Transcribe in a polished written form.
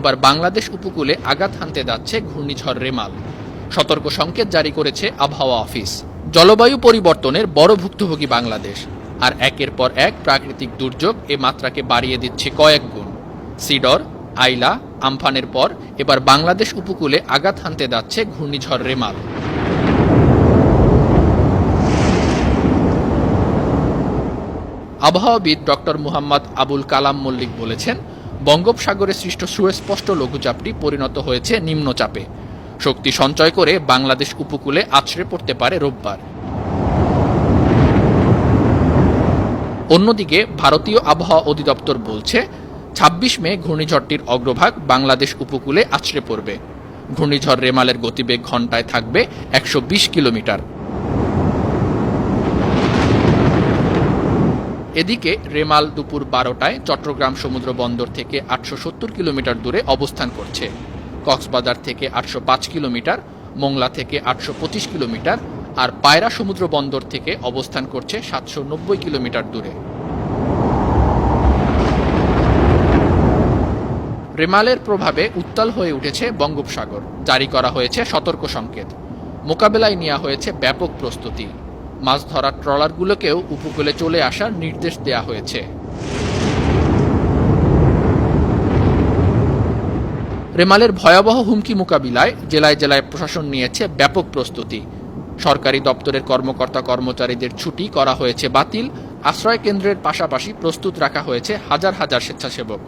এবার বাংলাদেশ উপকূলে আঘাত হানতে যাচ্ছে ঘূর্ণিঝড় রেমাল। সতর্ক সংকেত জারি করেছে আবহাওয়া অফিস। জলবায়ু পরিবর্তনের বড় ভুক্তভোগী বাংলাদেশ, আর একের পর এক প্রাকৃতিক দুর্যোগ এ মাত্রাকে বাড়িয়ে দিচ্ছে কয়েক গুণ। সিডর, আইলা, আমফানের পর এবার বাংলাদেশ উপকূলে আঘাত হানতে যাচ্ছে ঘূর্ণিঝড় রেমাল। আবহাওয়াবিদ ডক্টর মুহাম্মদ আবুল কালাম মল্লিক বলেছেন, বঙ্গোপসাগরে সৃষ্ট সুস্পষ্ট লঘুচাপটি পরিণত হয়েছে নিম্নচাপে। শক্তি সঞ্চয় করে বাংলাদেশ উপকূলে আছড়ে পড়তে পারে রোববার। অন্যদিকে ভারতীয় আবহাওয়া অধিদপ্তর বলছে, ২৬ মে ঘূর্ণিঝড়টির অগ্রভাগ বাংলাদেশ উপকূলে আছড়ে পড়বে। ঘূর্ণিঝড় রেমালের গতিবেগ ঘণ্টায় থাকবে ১২০ কিলোমিটার। এদিকে রেমাল দুপুর ১২টায় চট্টগ্রাম সমুদ্র বন্দর থেকে ৮৭০ কিলোমিটার দূরে অবস্থান করছে। কক্সবাজার থেকে ৮০৫ কিলোমিটার, মোংলা থেকে ৮২৫ কিলোমিটার আর পায়রা সমুদ্র বন্দর থেকে অবস্থান করছে ৭৯০ কিলোমিটার দূরে। রেমালের প্রভাবে উত্তাল হয়ে উঠেছে বঙ্গোপসাগর। জারি করা হয়েছে সতর্ক সংকেত। মোকাবেলায় নেওয়া হয়েছে ব্যাপক প্রস্তুতি। মাছ ধরার ট্রলারগুলোকেও উপকূলে চলে আসার নির্দেশ দেয়া হয়েছে। রেমালের ভয়াবহ হুমকি মোকাবিলায় জেলায় জেলায় প্রশাসন নিয়েছে ব্যাপক প্রস্তুতি। সরকারি দপ্তরের কর্মকর্তা কর্মচারীদের ছুটি করা হয়েছে বাতিল। আশ্রয় কেন্দ্রের পাশাপাশি প্রস্তুত রাখা হয়েছে হাজার হাজার স্বেচ্ছাসেবক।